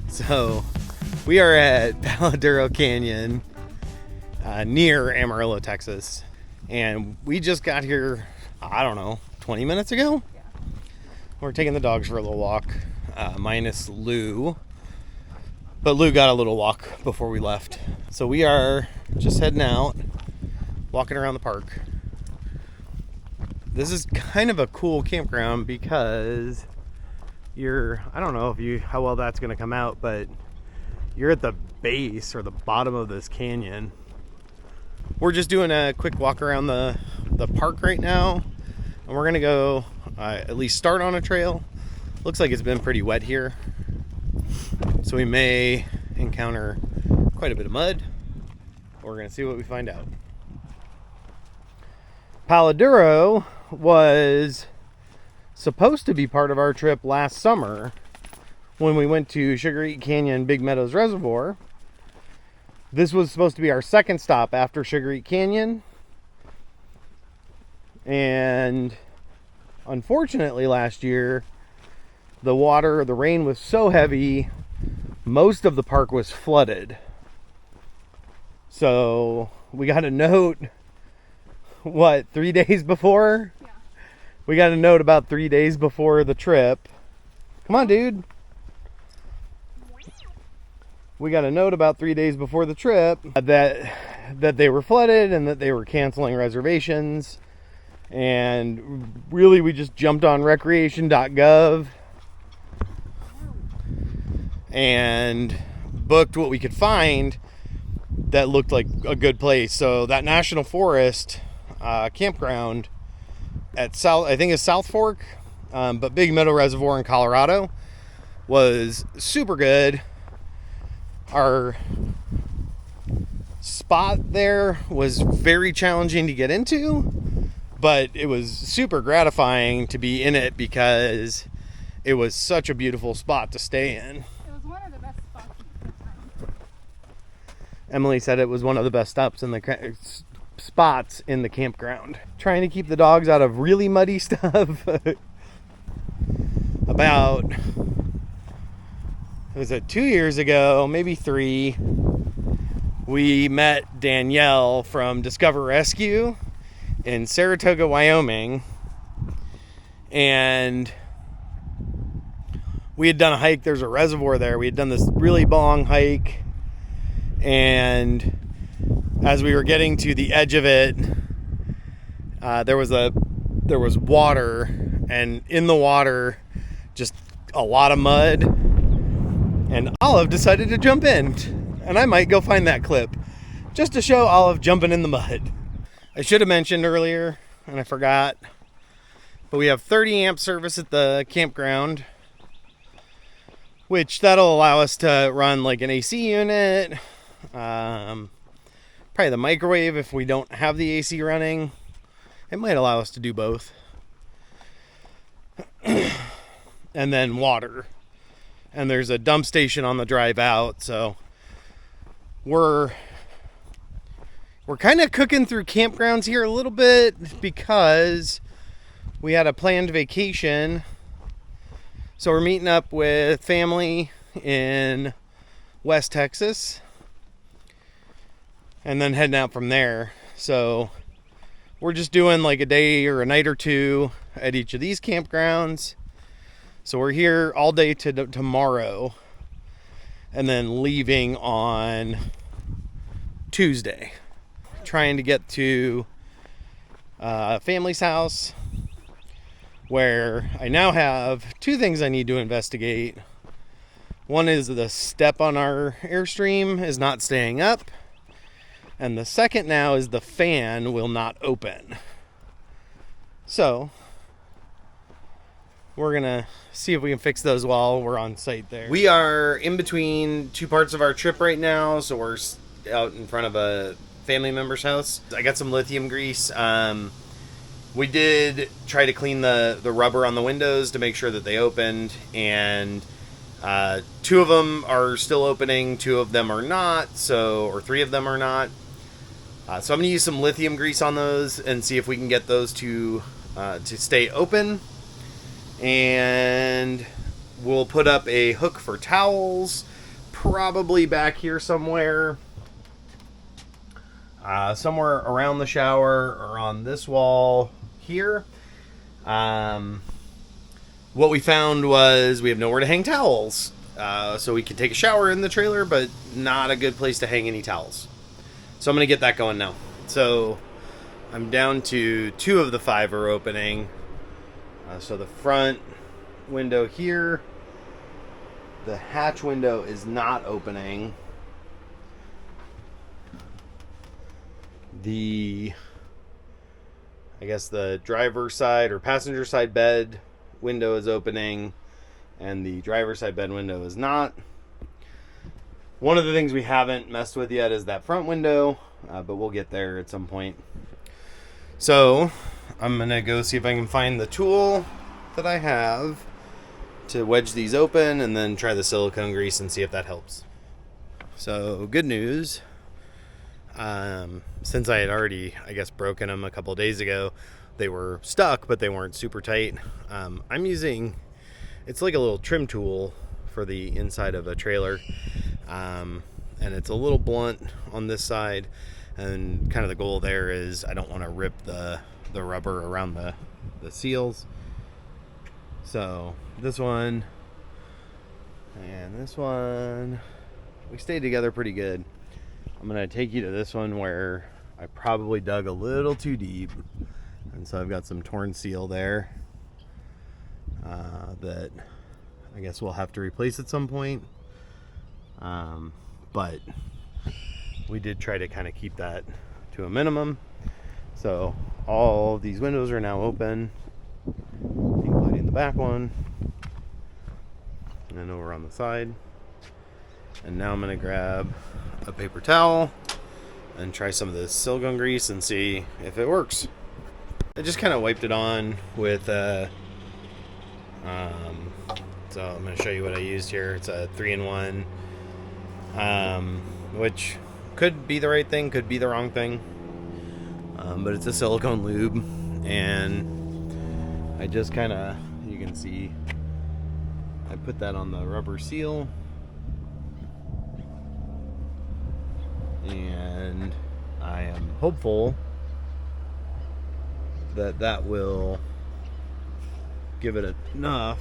So we are at Palo Duro Canyon near Amarillo, Texas. And we just got here, I don't know, 20 minutes ago? Yeah. We're taking the dogs for a little walk, minus Lou. But Lou got a little walk before we left. So we are just heading out, walking around the park. This is kind of a cool campground because I don't know how well that's going to come out, but you're at the base or the bottom of this canyon. We're just doing a quick walk around the park right now, and we're going to go at least start on a trail. Looks like it's been pretty wet here, so we may encounter quite a bit of mud. We're going to see what we find out. Palo Duro was supposed to be part of our trip last summer when we went to Sugar Eat Canyon Big Meadows Reservoir. This was supposed to be our second stop after Sugar Eat Canyon. And unfortunately last year, the rain was so heavy, most of the park was flooded. So we got a note, 3 days before? Yeah. We got a note about 3 days before the trip. Come on, dude. We got a note about 3 days before the trip that they were flooded and that they were canceling reservations. And really, we just jumped on recreation.gov and booked what we could find that looked like a good place. So that National Forest campground at I think it's South Fork, but Big Meadow Reservoir in Colorado was super good. Our spot there was very challenging to get into, but it was super gratifying to be in it because it was such a beautiful spot to stay in. It was one of the best spots in the campground. Emily said it was one of the best spots in the campground. Trying to keep the dogs out of really muddy stuff. Was it 2 years ago, maybe 3, we met Danielle from Discover Rescue in Saratoga, Wyoming, and we had done a hike. There's a reservoir there. We had done this really long hike, and as we were getting to the edge of it, there was water, and in the water, just a lot of mud. And Olive decided to jump in, and I might go find that clip just to show Olive jumping in the mud. I should have mentioned earlier, and I forgot, but we have 30 amp service at the campground, which that'll allow us to run like an AC unit, probably the microwave if we don't have the AC running. It might allow us to do both. And then water. And there's a dump station on the drive out, so we're kind of cooking through campgrounds here a little bit because we had a planned vacation. So we're meeting up with family in West Texas and then heading out from there. So we're just doing like a day or a night or two at each of these campgrounds. So we're here all day to tomorrow and then leaving on Tuesday. Trying to get to family's house where I now have 2 things I need to investigate. One is the step on our Airstream is not staying up. And the second now is the fan will not open. So we're going to see if we can fix those while we're on site there. We are in between 2 parts of our trip right now, so we're out in front of a family member's house. I got some lithium grease. We did try to clean the rubber on the windows to make sure that they opened, and 2 of them are still opening, 2 of them are not, or 3 of them are not. So I'm going to use some lithium grease on those and see if we can get those to stay open. And we'll put up a hook for towels, probably back here somewhere. Somewhere around the shower or on this wall here. What we found was we have nowhere to hang towels. So we can take a shower in the trailer, but not a good place to hang any towels. So I'm going to get that going now. So I'm down to 2 of the 5 are opening. So the front window here, the hatch window is not opening. I guess the driver's side or passenger side bed window is opening, and the driver's side bed window is not. One of the things we haven't messed with yet is that front window, but we'll get there at some point. So I'm gonna go see if I can find the tool that I have to wedge these open, and then try the silicone grease and see if that helps. So good news. Since I had already, I guess, broken them a couple of days ago, they were stuck, but they weren't super tight. I'm using, it's like a little trim tool for the inside of a trailer. And it's a little blunt on this side. And kind of the goal there is I don't want to rip the rubber around the seals. So this one and this one, we stayed together pretty good. I'm going to take you to this one where I probably dug a little too deep. And so I've got some torn seal there that I guess we'll have to replace at some point. But we did try to kind of keep that to a minimum. So all of these windows are now open, including the back one. And over on the side. And now I'm going to grab a paper towel and try some of this silicone grease and see if it works. I just kind of wiped it on with so I'm going to show you what I used here. It's a 3-in-1, which could be the right thing, could be the wrong thing, but it's a silicone lube, and I just kind of, you can see, I put that on the rubber seal, and I am hopeful that will give it enough.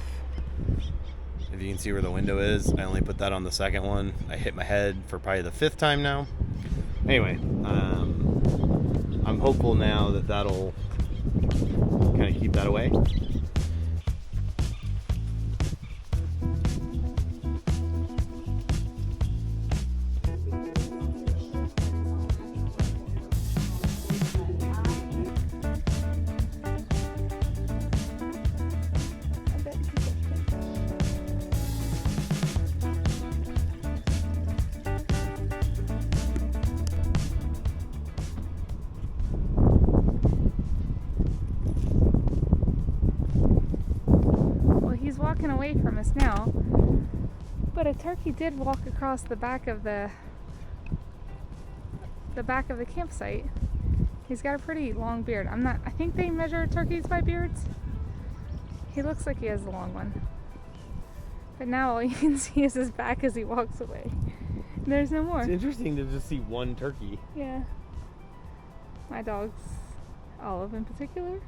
If you can see where the window is, I only put that on the second one. I hit my head for probably the 5th time now. Anyway, I'm hopeful now that that'll kind of keep that away. Walking away from us now, but a turkey did walk across the back of the campsite. He's got a pretty long beard. I think they measure turkeys by beards. He looks like he has a long one, but now all you can see is his back as he walks away. There's no more. It's interesting to just see one turkey. Yeah, my dog's, Olive in particular,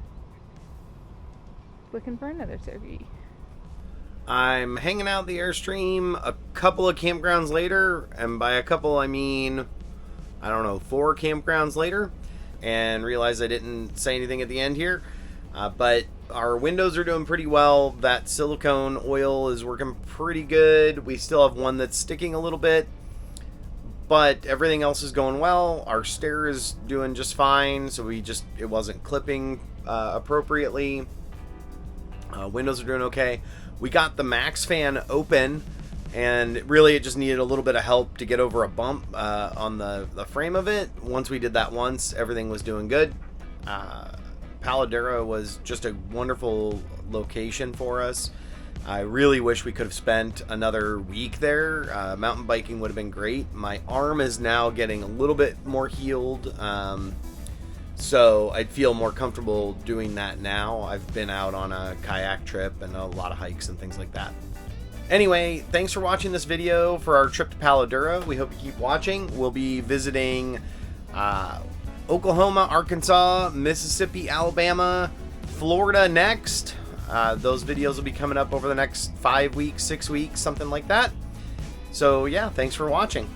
looking for another turkey. I'm hanging out the Airstream a couple of campgrounds later, and by a couple I mean, I don't know, 4 campgrounds later, and realized I didn't say anything at the end here, but our windows are doing pretty well. That silicone oil is working pretty good. We still have one that's sticking a little bit, but everything else is going well. Our stair is doing just fine, so it wasn't clipping appropriately. Windows are doing okay. We got the MaxxFan open, and really it just needed a little bit of help to get over a bump on the frame of it. Once we did that once, everything was doing good. Palo Duro was just a wonderful location for us. I really wish we could have spent another week there. Mountain biking would have been great. My arm is now getting a little bit more healed. So I'd feel more comfortable doing that now. I've been out on a kayak trip and a lot of hikes and things like that. Anyway, thanks for watching this video for our trip to Palo Duro. We hope you keep watching. We'll be visiting Oklahoma, Arkansas, Mississippi, Alabama, Florida next. Those videos will be coming up over the next 5 weeks, 6 weeks, something like that. So yeah, thanks for watching.